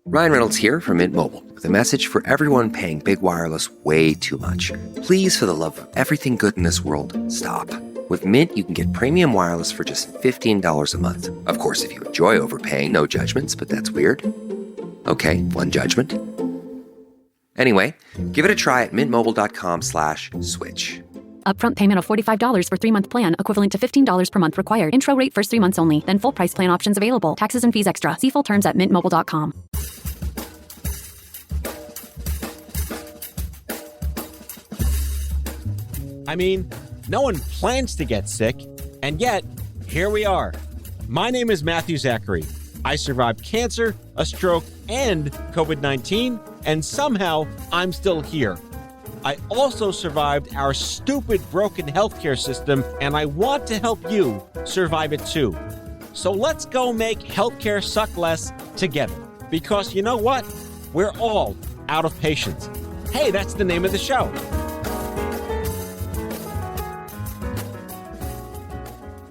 Ryan Reynolds here from Mint Mobile with a message for everyone paying big wireless way too much. Please, for the love of everything good in this world, stop. With Mint, you can get premium wireless for just $15 a month. Of course, if you enjoy overpaying, no judgments, but that's weird. Okay, one judgment. Anyway, give it a try at mintmobile.com/switch. Upfront payment of $45 for 3-month plan, equivalent to $15 per month required. Intro rate first 3 months only, then full price plan options available. Taxes and fees extra. See full terms at mintmobile.com. I mean, no one plans to get sick, and yet, here we are. My name is Matthew Zachary. I survived cancer, a stroke, and COVID-19, and somehow I'm still here. I also survived our stupid broken healthcare system, and I want to help you survive it too. So let's go make healthcare suck less together. Because you know what? We're all out of patience. Hey, that's the name of the show.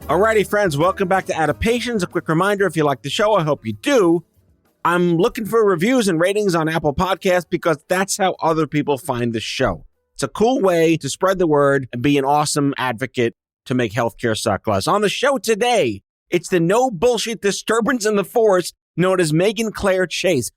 Alrighty, friends, welcome back to Out of Patience. A quick reminder, if you like the show, I hope you do. I'm looking for reviews and ratings on Apple Podcasts because that's how other people find the show. It's a cool way to spread the word and be an awesome advocate to make healthcare suck less. On the show today, it's the no bullshit disturbance in the force known as Megan Claire Chase,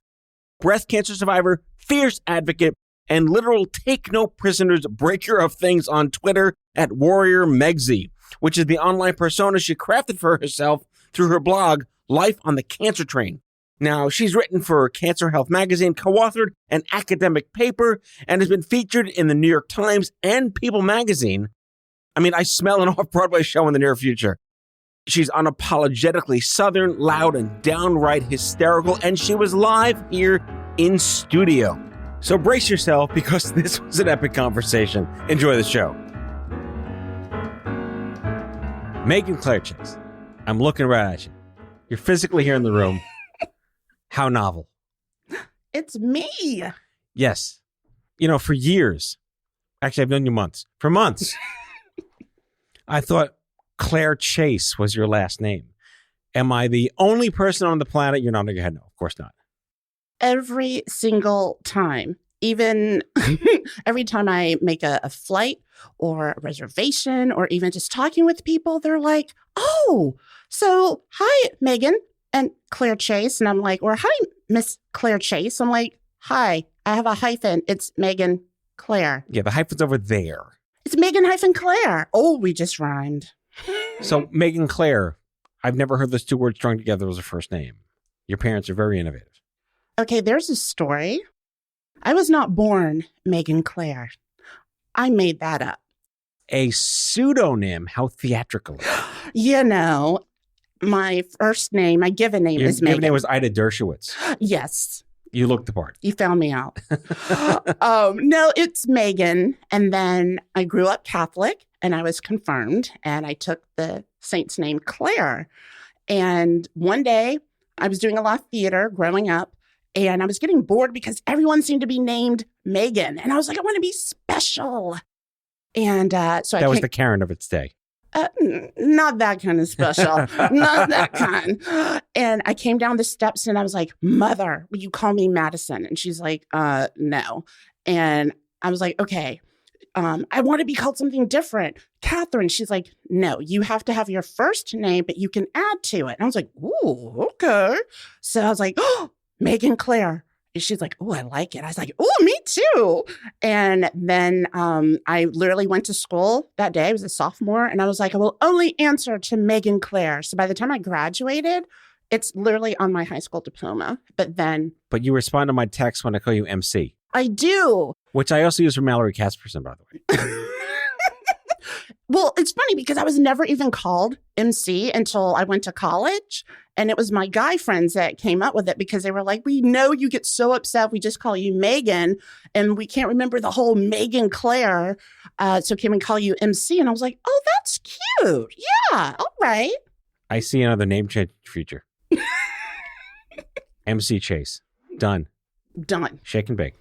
breast cancer survivor, fierce advocate, and literal take no prisoners breaker of things on Twitter at Warrior Megsie, which is the online persona she crafted for herself through her blog, Life on the Cancer Train. Now, she's written for Cancer Health Magazine, co-authored an academic paper, and has been featured in the New York Times and People Magazine. I mean, I smell an off-Broadway show in the near future. She's unapologetically Southern, loud, and downright hysterical, and she was live here in studio. So brace yourself, because this was an epic conversation. Enjoy the show. Megan Claire Chase, I'm looking right at you. You're physically here in the room. How novel. It's me. Yes. You know, for years, actually, I've known you months. For months, I thought Claire Chase was your last name. Am I the only person on the planet you're nodding your head? No, of course not. Every single time. Even every time I make a flight or a reservation or even just talking with people, they're like, oh, so hi, Megan and Claire Chase. And I'm like, or hi, Miss Claire Chase. I'm like, hi, I have a hyphen. It's Megan Claire. Yeah, the hyphen's over there. It's Megan hyphen Claire. Oh, we just rhymed. So Megan Claire, I've never heard those two words strung together as a first name. Your parents are very innovative. Okay, there's a story. I was not born Megan Claire. I made that up. A pseudonym? How theatrical. You know, my first name, my given name is Megan. Your given name was Ida Dershowitz. Yes. You looked the part. You found me out. No, it's Megan. And then I grew up Catholic and I was confirmed and I took the saint's name Claire. And one day I was doing a lot of theater growing up. And I was getting bored because everyone seemed to be named Megan. And I was like, I want to be special. And so that was the Karen of its day. Not that kind of special. Not that kind. And I came down the steps and I was like, Mother, will you call me Madison? And she's like, no. And I was like, okay, I want to be called something different. Catherine. She's like, no, you have to have your first name, but you can add to it. And I was like, ooh, okay. So I was like, oh, Megan Claire. And she's like, oh, I like it. I was like, oh, me too. And then I literally went to school that day. I was a sophomore. And I was like, I will only answer to Megan Claire. So by the time I graduated, it's literally on my high school diploma. But you respond to my text when I call you MC. I do. Which I also use for Mallory Casperson, by the way. Well, it's funny because I was never even called MC until I went to college. And it was my guy friends that came up with it because they were like, we know you get so upset. We just call you Megan and we can't remember the whole Megan Claire. So can we call you MC? And I was like, oh, that's cute. Yeah. All right. I see another name change future. MC Chase. Done. Shake and bake.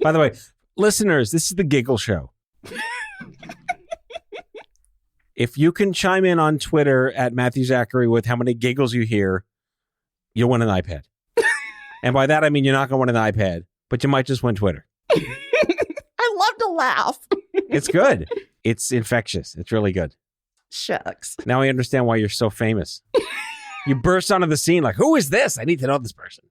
By the way, listeners, this is the Giggle Show. If you can chime in on Twitter at Matthew Zachary with how many giggles you hear, you'll win an iPad. And by that, I mean you're not going to win an iPad, but you might just win Twitter. I love to laugh. It's good. It's infectious. It's really good. Shucks. Now I understand why you're so famous. You burst onto the scene like, who is this? I need to know this person.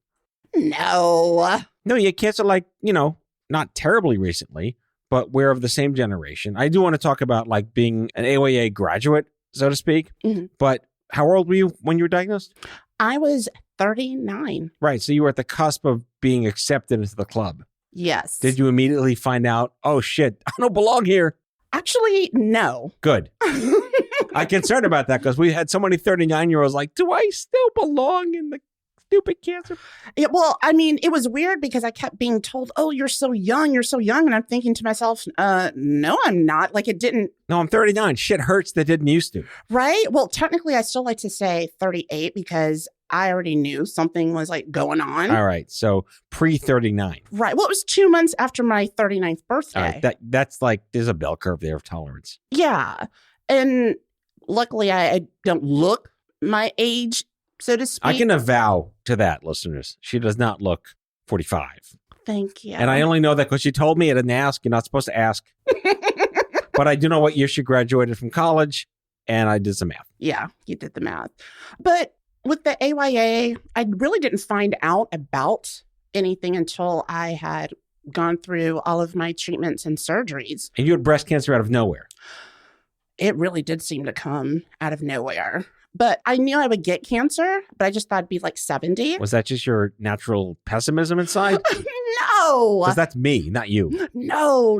No. No, you kids are like, not terribly recently, but we're of the same generation. I do want to talk about like being an AYA graduate, so to speak. Mm-hmm. But how old were you when you were diagnosed? I was 39. Right. So you were at the cusp of being accepted into the club. Yes. Did you immediately find out, oh shit, I don't belong here? Actually, no. Good. I'm concerned about that because we had so many 39-year-olds like, do I still belong in the stupid cancer? Yeah, well, I mean, it was weird because I kept being told, oh, you're so young. And I'm thinking to myself, no, I'm not. Like it didn't. No, I'm 39. Shit hurts that didn't used to. Right. Well, technically, I still like to say 38 because I already knew something was like going on. All right. So pre-39. Right. Well, it was 2 months after my 39th birthday. All right. That's like, there's a bell curve there of tolerance. Yeah. And luckily, I don't look my age, so to speak. I can avow to that, listeners. She does not look 45. Thank you. And I only know that because she told me I didn't ask. You're not supposed to ask. But I do know what year she graduated from college, and I did some math. Yeah, you did the math. But with the AYA, I really didn't find out about anything until I had gone through all of my treatments and surgeries. And you had breast cancer out of nowhere. It really did seem to come out of nowhere. But I knew I would get cancer, but I just thought it'd be like 70. Was that just your natural pessimism inside? No. Because that's me, not you. No.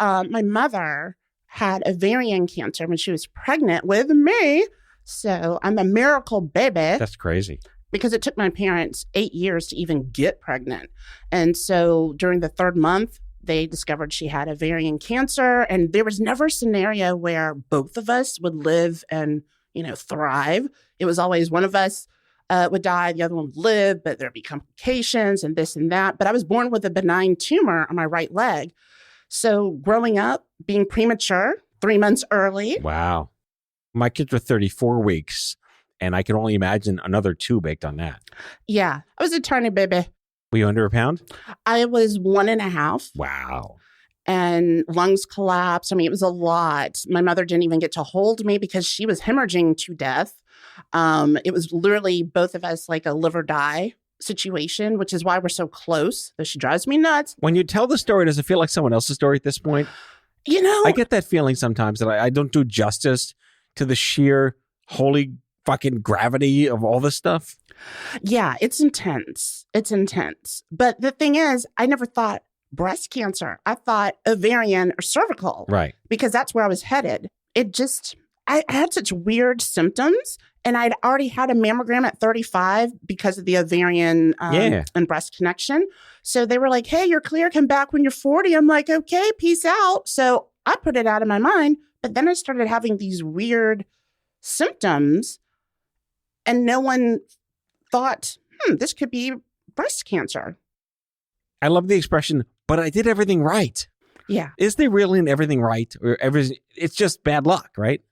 My mother had ovarian cancer when she was pregnant with me. So I'm a miracle baby. That's crazy. Because it took my parents 8 years to even get pregnant. And so during the 3rd month, they discovered she had ovarian cancer. And there was never a scenario where both of us would live and, thrive. It was always one of us would die, the other one would live, but there'd be complications and this and that. But I was born with a benign tumor on my right leg. So growing up, being premature, 3 months early. Wow. My kids were 34 weeks, and I can only imagine another 2 baked on that. Yeah, I was a tiny baby. Were you under a pound? I was 1.5. Wow. And lungs collapsed. I mean, it was a lot. My mother didn't even get to hold me because she was hemorrhaging to death. It was literally both of us like a live or die situation, which is why we're so close, though she drives me nuts. When you tell the story, does it feel like someone else's story at this point? I get that feeling sometimes that I don't do justice to the sheer holy fucking gravity of all this stuff. Yeah, it's intense. But the thing is, I never thought breast cancer. I thought ovarian or cervical. Right. Because that's where I was headed. I had such weird symptoms, and I'd already had a mammogram at 35 because of the ovarian and breast connection. So they were like, hey, you're clear. Come back when you're 40. I'm like, okay, peace out. So I put it out of my mind. But then I started having these weird symptoms, and no one thought, this could be breast cancer. I love the expression, but I did everything right. Yeah. Is there really everything right? Or it's just bad luck, right?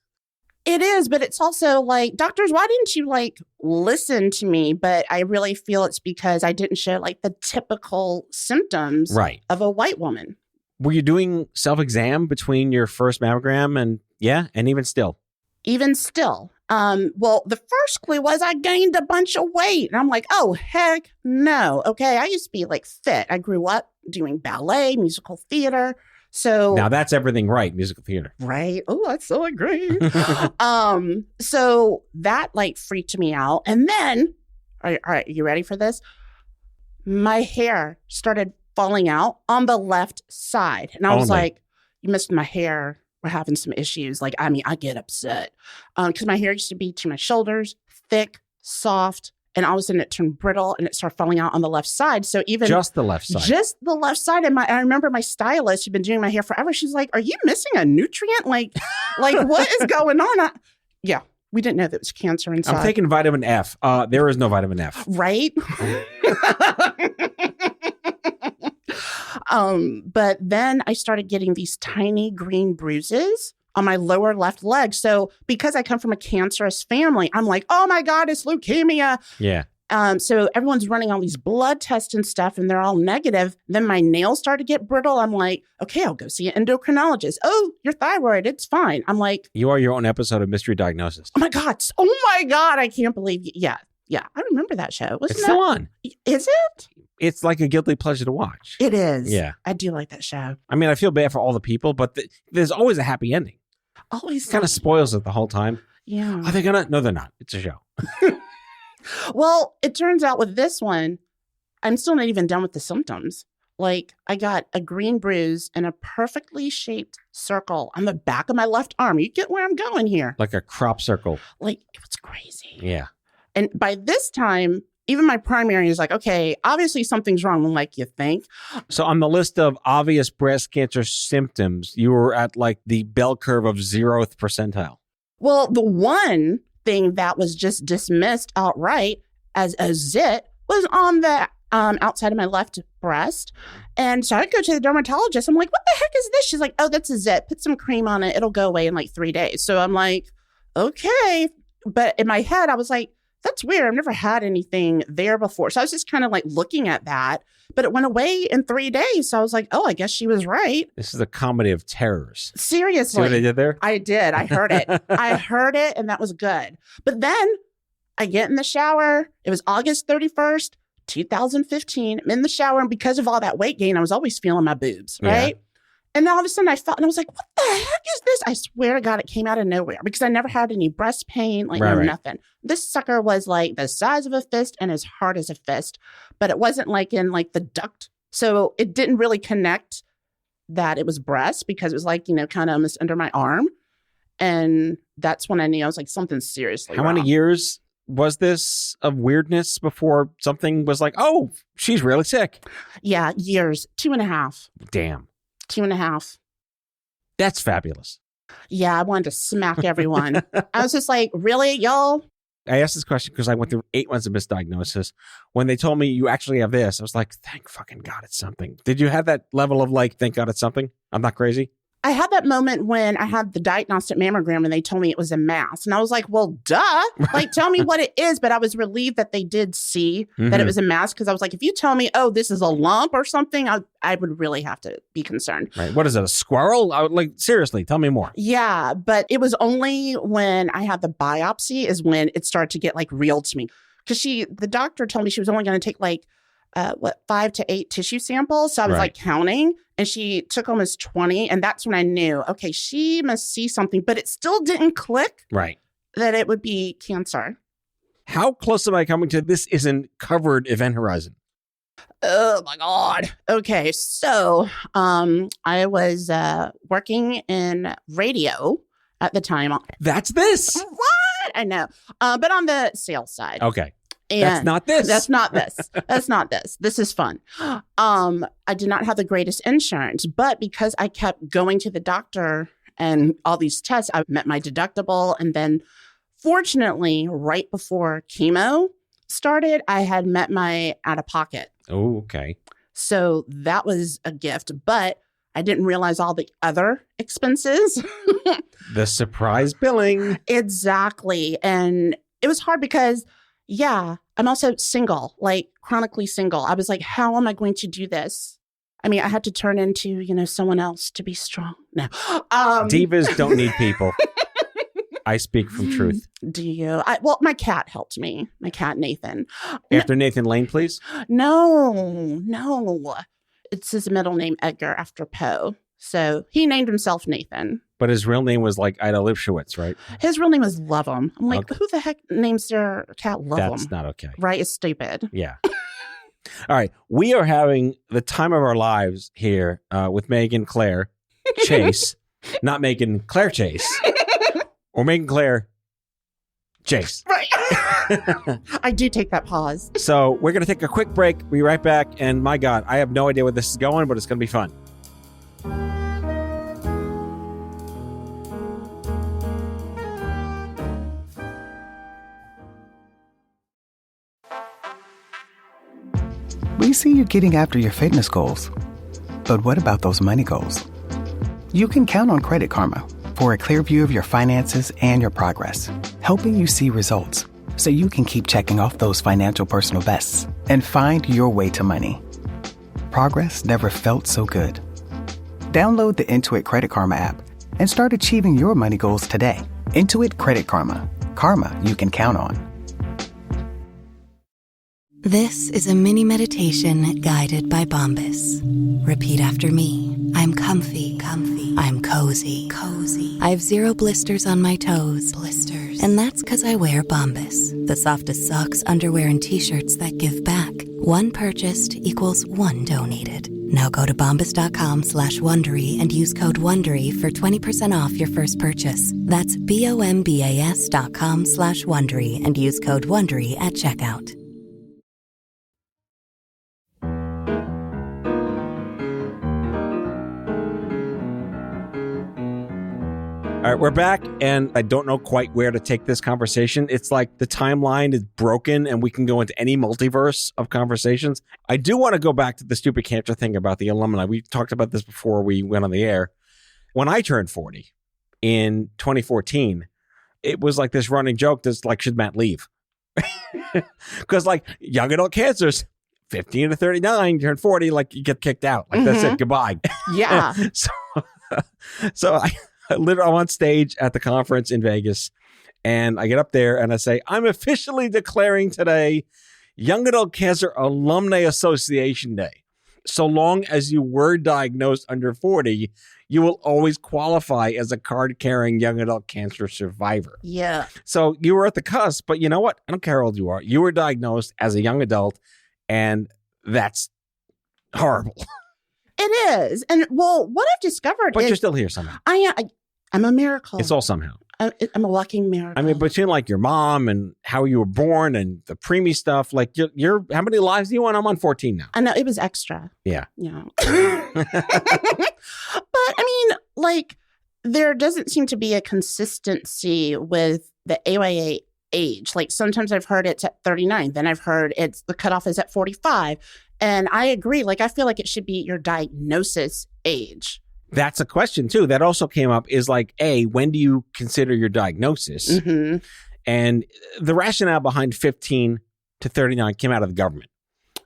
It is, but it's also like, doctors, why didn't you listen to me? But I really feel it's because I didn't show the typical symptoms of a white woman. Were you doing self-exam between your first mammogram and even still? Even still. Well, the first clue was I gained a bunch of weight. And I'm like, oh, heck no. Okay, I used to be fit. I grew up doing ballet, musical theater. So now that's everything right, musical theater. Right. Oh, I so agree. So that freaked me out. And then, all right, you ready for this? My hair started falling out on the left side. And I was like, you missed my hair. We're having some issues. I get upset because my hair used to be to my shoulders, thick, soft, and all of a sudden it turned brittle and it started falling out on the left side. So even just the left side. Just the left side. And I remember my stylist who'd been doing my hair forever. She's like, are you missing a nutrient? What is going on? Yeah, we didn't know that it was cancer inside. I'm taking vitamin F. There is no vitamin F. Right? But then I started getting these tiny green bruises on my lower left leg. So because I come from a cancerous family, I'm like, oh my God, it's leukemia. Yeah. So everyone's running all these blood tests and stuff, and they're all negative. Then my nails start to get brittle. I'm like, okay, I'll go see an endocrinologist. Oh, your thyroid, it's fine. I'm like, you are your own episode of Mystery Diagnosis. Oh my God, I can't believe Yeah, I remember that show. It's still on. Is it? It's like a guilty pleasure to watch. It is. Yeah. I do like that show. I mean, I feel bad for all the people, but there's always a happy ending. Always. Kind of spoils it the whole time. Yeah. Are they gonna? No, they're not. It's a show. Well, it turns out with this one, I'm still not even done with the symptoms. Like, I got a green bruise and a perfectly shaped circle on the back of my left arm. You get where I'm going here. Like a crop circle. Like, it was crazy. Yeah. And by this time, even my primary is like, okay, obviously something's wrong. I'm like, you think? So on the list of obvious breast cancer symptoms, you were at like the bell curve of 0th percentile. Well, the one thing that was just dismissed outright as a zit was on the outside of my left breast. And so I go to the dermatologist. I'm like, what the heck is this? She's like, oh, that's a zit. Put some cream on it. It'll go away in like 3 days. So I'm like, okay. But in my head, I was like, that's weird. I've never had anything there before. So I was just kind of like looking at that. But it went away in 3 days. So I was like, oh, I guess she was right. This is a comedy of terrors. Seriously. See what they did there? I did. I heard it. I heard it, and that was good. But then I get in the shower. It was August 31st, 2015. I'm in the shower, and because of all that weight gain, I was always feeling my boobs, right? Yeah. And then all of a sudden I felt, and I was like, what the heck is this? I swear to God, it came out of nowhere because I never had any breast pain, like nothing. This sucker was like the size of a fist and as hard as a fist, but it wasn't like in like the duct. So it didn't really connect that it was breast because it was like, kind of almost under my arm. And that's when I knew I was like, something's seriously wrong. How many years was this of weirdness before something was like, oh, she's really sick? Yeah, years, 2.5. Damn. 2.5. That's fabulous. Yeah, I wanted to smack everyone. I was just like, really, y'all? I asked this question because I went through 8 months of misdiagnosis. When they told me you actually have this, I was like, thank fucking God it's something. Did you have that level of like, thank God it's something? I'm not crazy? I had that moment when I had the diagnostic mammogram and they told me it was a mass. And I was like, well, duh. Like, tell me what it is. But I was relieved that they did see that it was a mass because I was like, if you tell me, oh, this is a lump or something, I would really have to be concerned. Right. What is it, a squirrel? I would like, seriously, tell me more. Yeah, but it was only when I had the biopsy is when it started to get like real to me. Because the doctor told me she was only going to take like 5 to 8 tissue samples. So I was like counting and she took almost 20. And that's when I knew, okay, she must see something, but it still didn't click that it would be cancer. How close am I coming to this isn't covered event horizon? Oh my God. Okay. So I was working in radio at the time. That's this. What? I know. But on the sales side. Okay. And that's not this. That's not this. That's not this. This is fun. I did not have the greatest insurance, but because I kept going to the doctor and all these tests, I met my deductible. And then fortunately, right before chemo started, I had met my out-of-pocket. Oh, okay. So that was a gift, but I didn't realize all the other expenses. The surprise billing. Exactly. And it was hard because I'm also single, like chronically single. I was like, how am I going to do this? I mean, I had to turn into, someone else to be strong. No. Divas don't need people. I speak from truth. Do you? Well, my cat helped me. My cat, Nathan. After Nathan Lane, please? No. It's his middle name, Edgar, after Poe. So he named himself Nathan. But his real name was like Ida Lipschitz, right? His real name was Lovem. I'm like, who the heck names their cat Lovem? That's not okay. Right? It's stupid. Yeah. All right. We are having the time of our lives here with Megan Claire Chase. Not Megan Claire Chase. Or Megan Claire Chase. Right. I do take that pause. So we're going to take a quick break. We'll be right back. And my God, I have no idea where this is going, but it's going to be fun. We see you getting after your fitness goals. But what about those money goals? You can count on Credit Karma for a clear view of your finances and your progress, helping you see results, so you can keep checking off those financial personal bests and find your way to money. Progress never felt so good. Download the Intuit Credit Karma app and start achieving your money goals today. Intuit Credit Karma. Karma you can count on. This is a mini meditation guided by Bombas. Repeat after me. I'm comfy. I'm cozy. I have 0 blisters on my toes. And that's because I wear Bombas, the softest socks, underwear, and t-shirts that give back. One purchased equals one donated. Now go to bombas.com/Wondery and use code WONDERY for 20% off your first purchase. That's BOMBAS.com/Wondery and use code WONDERY at checkout. All right, we're back, and I don't know quite where to take this conversation. It's like the timeline is broken, and we can go into any multiverse of conversations. I do want to go back to the stupid cancer thing about the alumni. We talked about this before we went on the air. When I turned 40 in 2014, it was like this running joke that's like, should Matt leave? Because like young adult cancers, 15 to 39, you turn 40, like you get kicked out. Like that's it, goodbye. Yeah. So I'm on stage at the conference in Vegas, and I get up there and I say, I'm officially declaring today Young Adult Cancer Alumni Association Day. So long as you were diagnosed under 40, you will always qualify as a card-carrying young adult cancer survivor. Yeah. So you were at the cusp, but you know what? I don't care how old you are. You were diagnosed as a young adult, and that's horrible. It is. And well, what I've discovered But is you're still here somehow. I'm a miracle. It's all somehow. I'm a walking miracle. I mean, between like your mom and how you were born and the preemie stuff, like you're how many lives do you want? I'm on 14 now. I know it was extra. Yeah. Yeah. But I mean, like there doesn't seem to be a consistency with the AYA age. Like sometimes I've heard it's at 39, then I've heard it's the cutoff is at 45. And I agree. Like I feel like it should be your diagnosis age. That's a question too. That also came up is like, when do you consider your diagnosis? Mm-hmm. And the rationale behind 15 to 39 came out of the government.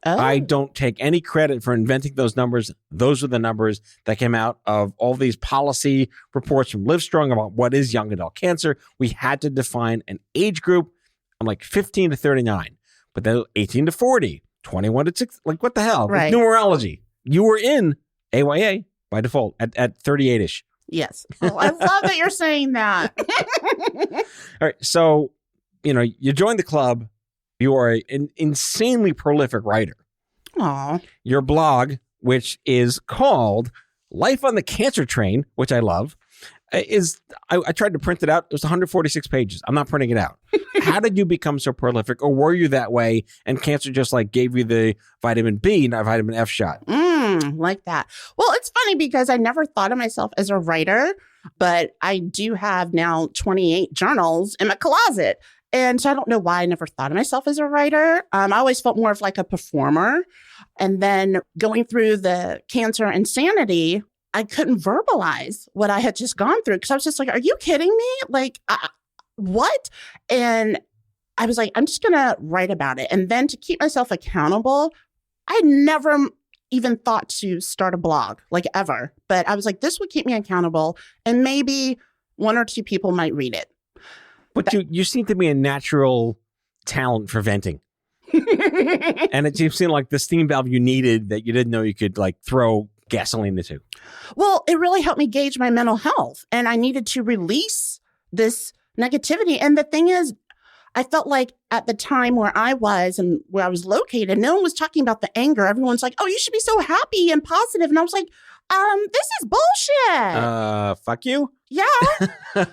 Oh. I don't take any credit for inventing those numbers. Those are the numbers that came out of all these policy reports from Livestrong about what is young adult cancer. We had to define an age group. I'm like 15 to 39, but then 18 to 40, 21 to 6. Like what the hell? Right. With numerology. You were in AYA by default at 38-ish. Yes. Oh, I love that you're saying that. All right. So, you joined the club. You are an insanely prolific writer. Aw. Your blog, which is called Life on the Cancer Train, which I love, I tried to print it out. It was 146 pages. I'm not printing it out. How did you become so prolific, or were you that way and cancer just like gave you the vitamin B, not vitamin F shot? Like that. Well, it's funny because I never thought of myself as a writer, but I do have now 28 journals in my closet. And so I don't know why I never thought of myself as a writer. I always felt more of like a performer. And then going through the cancer insanity, I couldn't verbalize what I had just gone through because I was just like, are you kidding me? Like, what? And I was like, I'm just going to write about it. And then to keep myself accountable, I never even thought to start a blog, like ever. But I was like, this would keep me accountable. And maybe 1 or 2 people might read it. But you seem to be a natural talent for venting. And it seemed like the steam valve you needed that you didn't know you could like throw gasoline into. Well, it really helped me gauge my mental health. And I needed to release this negativity. And the thing is, I felt like at the time where I was and where I was located, no one was talking about the anger. Everyone's like, oh, you should be so happy and positive. And I was like, this is bullshit. Fuck you. Yeah. I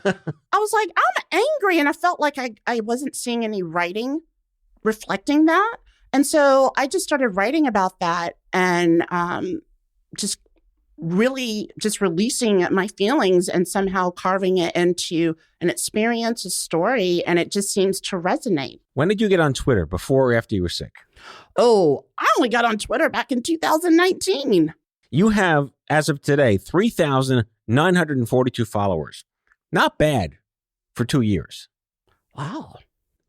was like, I'm angry. And I felt like I wasn't seeing any writing reflecting that. And so I just started writing about that and just really just releasing my feelings and somehow carving it into an experience, a story. And it just seems to resonate. When did you get on Twitter? Before or after you were sick? Oh, I only got on Twitter back in 2019. You have, as of today, 3,942 followers. Not bad for 2 years. Wow.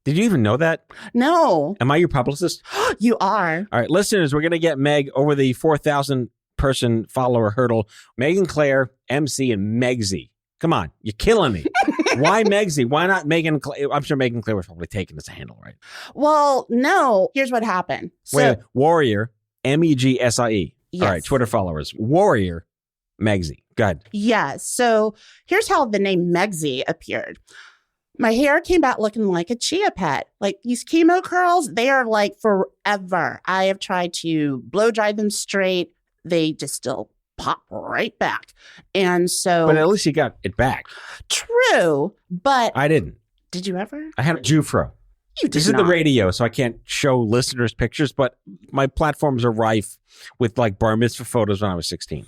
Did you even know that? No. Am I your publicist? You are. All right, listeners, we're going to get Meg over the 4,000 person follower hurdle. Megan Claire, MC, and Megsie. Come on, you're killing me. Why Megsie? Why not Megan Claire? I'm sure Megan Claire was probably taken as a handle, right? Well, no. Here's what happened. Wait, Warrior, Megsie. Yes. All right, Twitter followers. Warrior, Megsie. Go ahead. Yes. So here's how the name Megsie appeared. My hair came back looking like a chia pet. Like these chemo curls, they are like forever. I have tried to blow dry them straight. They just still pop right back. And so. But at least you got it back. True. But. I didn't. Did you ever? I had a Jufro. You did This is not. the radio, so I can't show listeners pictures, but my platforms are rife with like bar mitzvah photos when I was 16.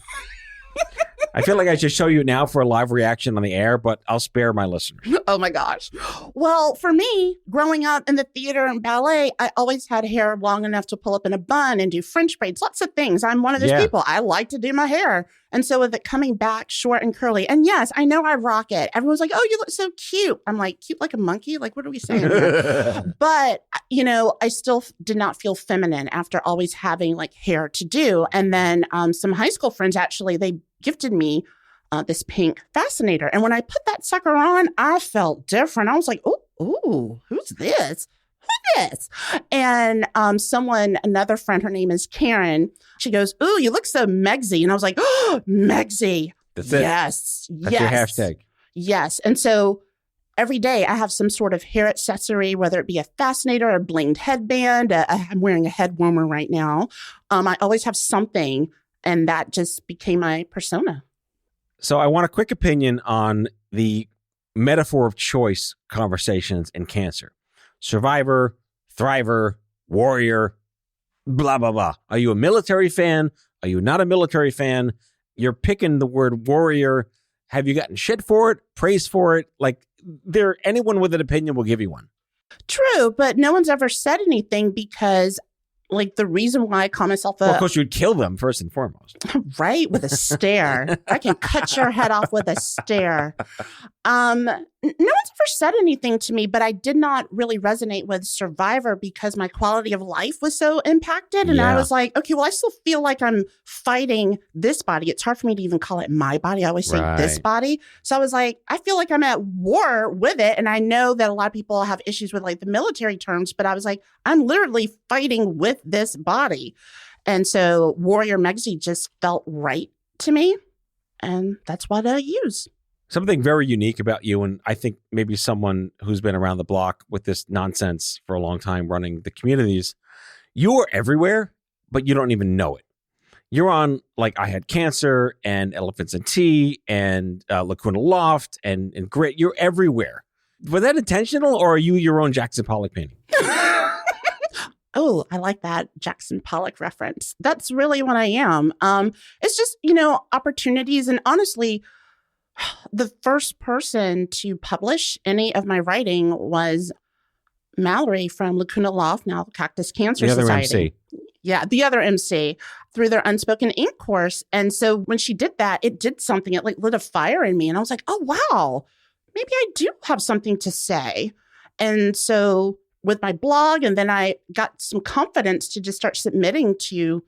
I feel like I should show you now for a live reaction on the air, but I'll spare my listeners. Oh my gosh. Well, for me, growing up in the theater and ballet, I always had hair long enough to pull up in a bun and do French braids, lots of things. I'm one of those people. I like to do my hair. And so with it coming back short and curly, and yes, I know I rock it. Everyone's like, oh, you look so cute. I'm like, cute like a monkey? Like, what are we saying here? But, you know, I still did not feel feminine after always having like hair to do. And then some high school friends, actually, they gifted me this pink fascinator. And when I put that sucker on, I felt different. I was like, ooh, who's this? Who's this? And another friend, her name is Karen. She goes, ooh, you look so Megsie. And I was like, oh, Megsie. That's it. Yes. That's your hashtag. Yes. And so every day I have some sort of hair accessory, whether it be a fascinator, a blinged headband. I'm wearing a head warmer right now. I always have something. And that just became my persona. So I want a quick opinion on the metaphor of choice conversations in cancer. Survivor, thriver, warrior, blah, blah, blah. Are you a military fan? Are you not a military fan? You're picking the word warrior. Have you gotten shit for it? Praise for it? Like, anyone with an opinion will give you one. True, but no one's ever said anything because, like, the reason why I call myself Well, of course, you'd kill them first and foremost. Right, with a stare. I can cut your head off with a stare. No one's ever said anything to me, but I did not really resonate with Survivor because my quality of life was so impacted. And I was like, okay, well, I still feel like I'm fighting this body. It's hard for me to even call it my body. I always say this body. So I was like, I feel like I'm at war with it. And I know that a lot of people have issues with like the military terms, but I was like, I'm literally fighting with this body. And so Warrior Megsie just felt right to me. And that's what I use. Something very unique about you, and I think maybe someone who's been around the block with this nonsense for a long time running the communities, you are everywhere, but you don't even know it. You're on, like, I Had Cancer and Elephants and Tea and Lacuna Loft and Grit. You're everywhere. Was that intentional, or are you your own Jackson Pollock painting? Oh, I like that Jackson Pollock reference. That's really what I am. It's just, opportunities. And honestly, the first person to publish any of my writing was Mallory from Lacuna Loft, now Cactus Cancer Society. The other MC. Yeah, the other MC through their Unspoken Ink course. And so when she did that, it did something. It like lit a fire in me. And I was like, oh, wow, maybe I do have something to say. And so with my blog, and then I got some confidence to just start submitting to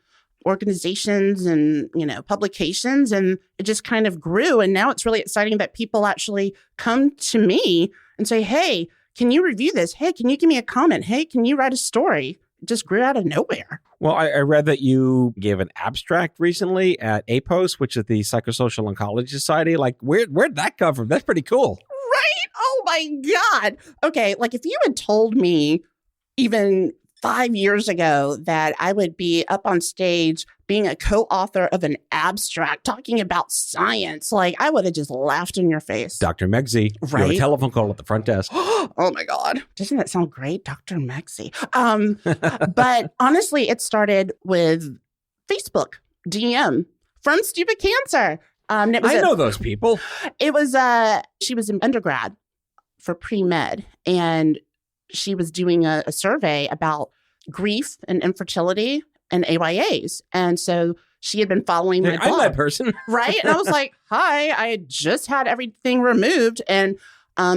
organizations and, publications, and it just kind of grew. And now it's really exciting that people actually come to me and say, hey, can you review this? Hey, can you give me a comment? Hey, can you write a story? It just grew out of nowhere. Well, I read that you gave an abstract recently at APOS, which is the Psychosocial Oncology Society. Like, where'd that come from? That's pretty cool. Right? Oh my God. Okay, like if you had told me even 5 years ago that I would be up on stage being a co-author of an abstract talking about science, like I would have just laughed in your face. Dr. Megsie, right? You have a telephone call at the front desk. Oh my God. Doesn't that sound great? Dr. Megsie. But honestly, it started with Facebook DM from Stupid Cancer. And it was I know those people. It was, she was in undergrad for pre-med, and she was doing a survey about grief and infertility and AYAs. And so she had been following my blog. I'm that person. Right? And I was like, hi, I had just had everything removed. And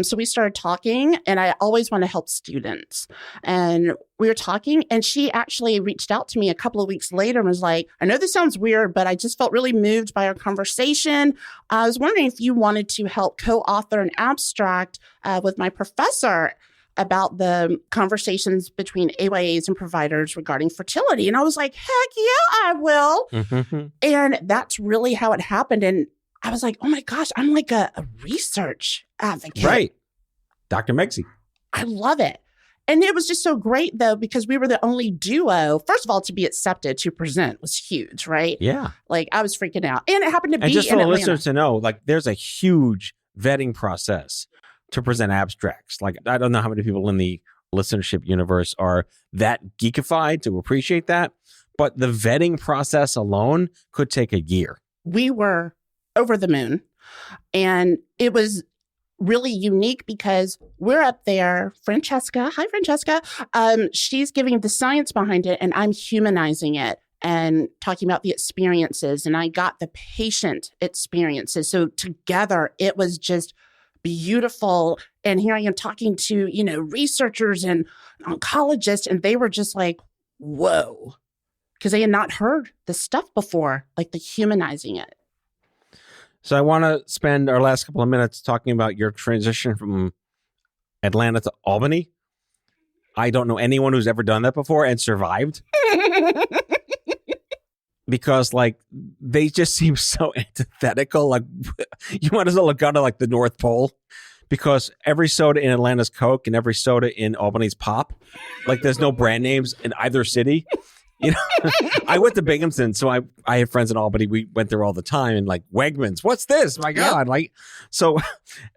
So we started talking, and I always want to help students. And we were talking, and she actually reached out to me a couple of weeks later and was like, I know this sounds weird, but I just felt really moved by our conversation. I was wondering if you wanted to help co-author an abstract with my professor about the conversations between AYAs and providers regarding fertility. And I was like, heck yeah, I will. Mm-hmm. And that's really how it happened. And I was like, oh my gosh, I'm like a research advocate. Right. Dr. Megsie. I love it. And it was just so great, though, because we were the only duo. First of all, to be accepted to present was huge, right? Yeah. Like, I was freaking out. And it happened to be And just for in the Atlanta. listeners to know, like, there's a huge vetting process to present abstracts. Like, I don't know how many people in the listenership universe are that geekified to appreciate that, but the vetting process alone could take a year. We were over the moon. And it was really unique because we're up there. Francesca, hi, Francesca. She's giving the science behind it, and I'm humanizing it and talking about the experiences. And I got the patient experiences. So together, it was just beautiful. And here I am talking to, researchers and oncologists, and they were just like, whoa, because they had not heard the stuff before, like the humanizing it. So I want to spend our last couple of minutes talking about your transition from Atlanta to Albany. I don't know anyone who's ever done that before and survived. Because, like, they just seem so antithetical. Like, you might as well have gone to, like, the North Pole. Because every soda in Atlanta's Coke and every soda in Albany's Pop. Like, there's no brand names in either city. I went to Binghamton, so I have friends in Albany. We went there all the time, and like Wegmans, what's this? My God! Like, so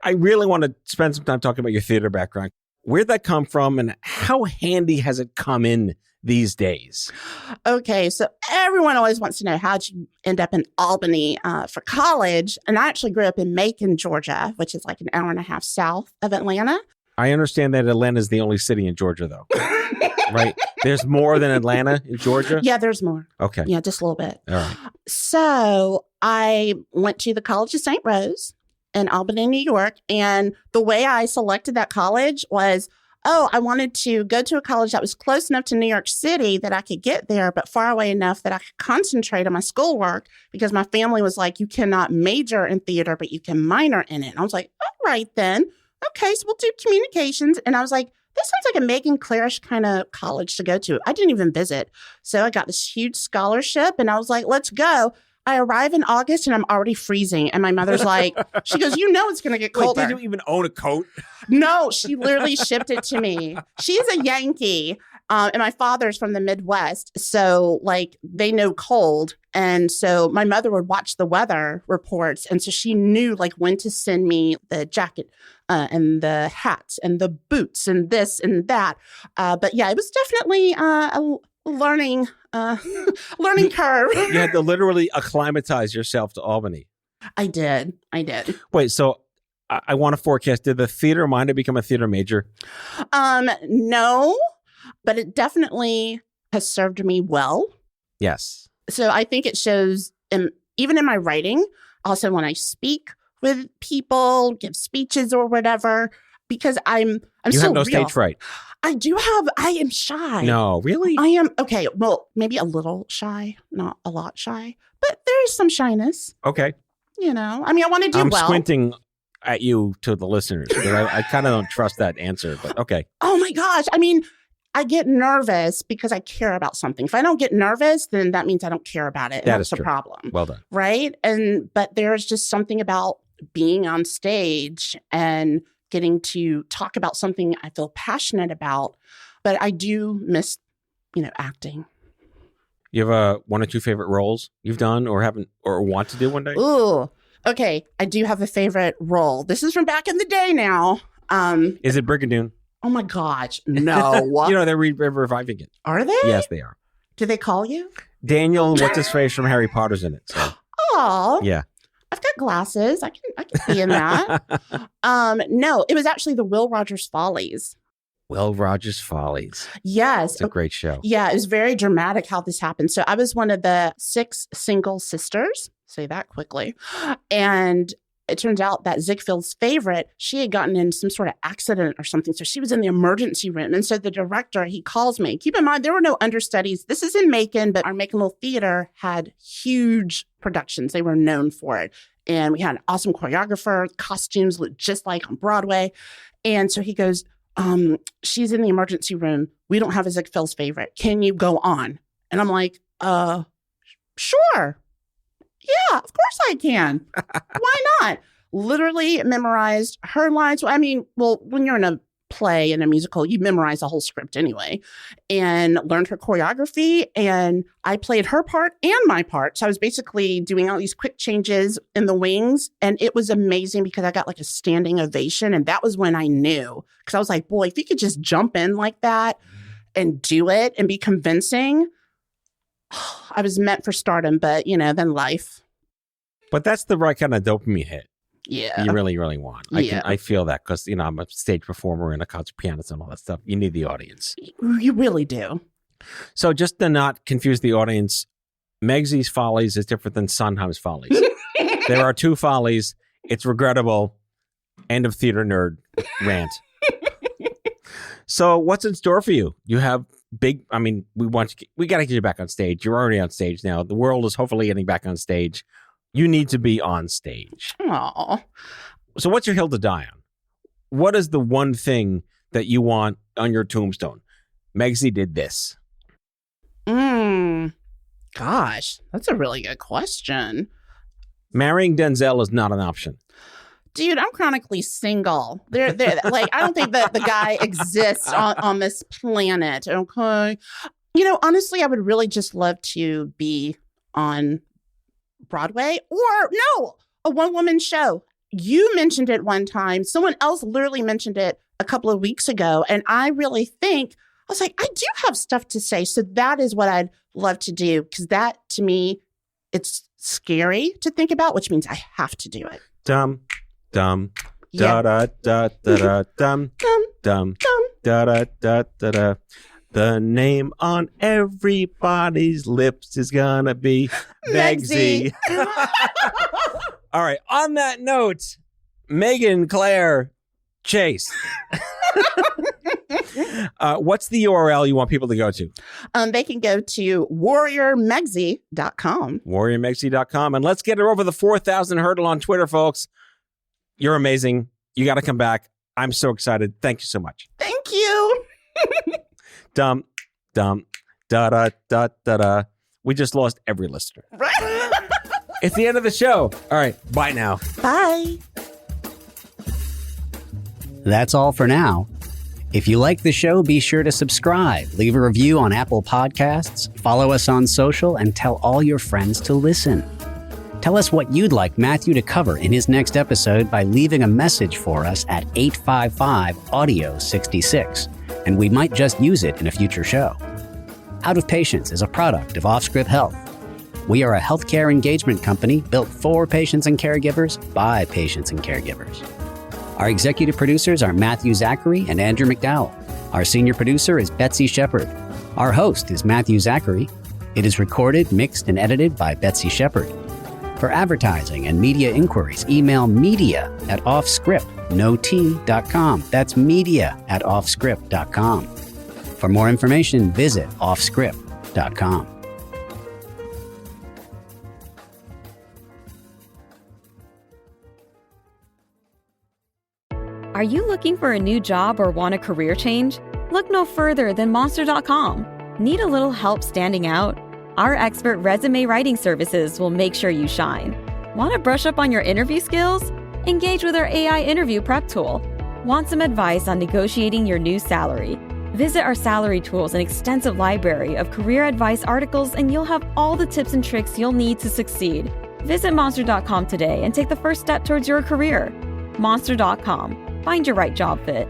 I really want to spend some time talking about your theater background. Where'd that come from, and how handy has it come in these days? Okay, so everyone always wants to know how'd you end up in Albany for college, and I actually grew up in Macon, Georgia, which is like an hour and a half south of Atlanta. I understand that Atlanta is the only city in Georgia, though. Right? There's more than Atlanta in Georgia? Yeah, there's more. Okay. Yeah, just a little bit. All right. So I went to the College of St. Rose in Albany, New York. And the way I selected that college was, I wanted to go to a college that was close enough to New York City that I could get there, but far away enough that I could concentrate on my schoolwork, because my family was like, you cannot major in theater, but you can minor in it. And I was like, all right, then. Okay, so we'll do communications. And I was like, this sounds like a Megan Clarish kind of college to go to. I didn't even visit. So I got this huge scholarship, and I was like, let's go. I arrive in August, and I'm already freezing. And my mother's like, she goes, it's going to get colder. Wait, did you even own a coat? No, she literally shipped it to me. She's a Yankee, and my father's from the Midwest. So, like, they know cold. And so my mother would watch the weather reports. And so she knew, like, when to send me the jacket and the hats and the boots and this and that. But yeah, it was definitely a learning curve. You had to literally acclimatize yourself to Albany. I did. Wait, so I want to forecast, did the theater mind to become a theater major? No, but it definitely has served me well. Yes. So I think it shows, even in my writing, also when I speak with people, give speeches or whatever, because I'm you so have no real. stage fright. I am shy. No, really? I am, okay, well, maybe a little shy, not a lot shy, but there is some shyness, Okay. I mean, I want to do I'm well. squinting at you to the listeners, because I kind of don't trust that answer, but okay. Oh my gosh. I mean, I get nervous because I care about something. If I don't get nervous, then that means I don't care about it. And That that's is the true. problem. Well done. Right? But there's just something about being on stage and getting to talk about something I feel passionate about. But I do miss, acting. You have one or two favorite roles you've done or haven't or want to do one day? Ooh. Okay. I do have a favorite role. This is from back in the day now. Is it Brigadoon? Oh my gosh. No. They're reviving it. Are they? Yes, they are. Do they call you? Daniel, what's his face from Harry Potter's in it. So. Oh. Yeah. I've got glasses. I can be in that. No, it was actually the Will Rogers Follies. Will Rogers Follies. Yes. It's a great show. Yeah, it was very dramatic how this happened. So I was one of the 6 single sisters. Say that quickly. And It turns out that Ziegfeld's favorite, she had gotten in some sort of accident or something. So she was in the emergency room. And so the director, he calls me. Keep in mind, there were no understudies. This is in Macon, but our Macon Little Theater had huge productions. They were known for it. And we had an awesome choreographer. Costumes looked just like on Broadway. And so he goes, she's in the emergency room. We don't have a Ziegfeld's favorite. Can you go on? And I'm like, sure. Yeah, of course I can. Why not? Literally memorized her lines. I mean, well, when you're in a play and a musical, you memorize the whole script anyway, and learned her choreography. And I played her part and my part. So I was basically doing all these quick changes in the wings. And it was amazing because I got like a standing ovation. And that was when I knew, because I was like, boy, if you could just jump in like that and do it and be convincing, I was meant for stardom, but, then life. But that's the right kind of dopamine hit. Yeah. You really, really want. I feel that because, I'm a stage performer and a concert pianist and all that stuff. You need the audience. You really do. So just to not confuse the audience, Megsie's Follies is different than Sondheim's Follies. There are two Follies. It's regrettable. End of theater nerd rant. So what's in store for you? You have we got to get you back on stage. You're already on stage now. The world is hopefully getting back on stage. You need to be on stage. Aww. So what's your hill to die on? What is the one thing that you want on your tombstone? Megsie did this. Gosh, that's a really good question. Marrying Denzel is not an option. Dude, I'm chronically single. They're like, I don't think that the guy exists on this planet. Okay. Honestly, I would really just love to be on Broadway or a one-woman show. You mentioned it one time. Someone else literally mentioned it a couple of weeks ago. And I really think, I was like, I do have stuff to say. So that is what I'd love to do. Because that, to me, it's scary to think about, which means I have to do it. Dum, da da da da da dum, dum, da da da da da. The name on everybody's lips is gonna be Megsie. All right. On that note, Megan Claire Chase. What's the URL you want people to go to? They can go to warriormegsie.com. Warriormegsie.com. And let's get her over the 4,000 hurdle on Twitter, folks. You're amazing. You got to come back. I'm so excited. Thank you so much. Thank you. Dum, da, da, da, da, da. We just lost every listener. Right. It's the end of the show. All right. Bye now. Bye. That's all for now. If you like the show, be sure to subscribe, leave a review on Apple Podcasts, follow us on social, and tell all your friends to listen. Tell us what you'd like Matthew to cover in his next episode by leaving a message for us at 855-AUDIO-66, and we might just use it in a future show. Out of Patients is a product of Offscript Health. We are a healthcare engagement company built for patients and caregivers by patients and caregivers. Our executive producers are Matthew Zachary and Andrew McDowell. Our senior producer is Betsy Shepard. Our host is Matthew Zachary. It is recorded, mixed, and edited by Betsy Shepard. For advertising and media inquiries, email media@offscript.com. That's media@offscript.com. For more information, visit offscript.com. Are you looking for a new job or want a career change? Look no further than Monster.com. Need a little help standing out? Our expert resume writing services will make sure you shine. Want to brush up on your interview skills? Engage with our AI interview prep tool. Want some advice on negotiating your new salary? Visit our salary tools and extensive library of career advice articles, and you'll have all the tips and tricks you'll need to succeed. Visit Monster.com today and take the first step towards your career. Monster.com. Find your right job fit.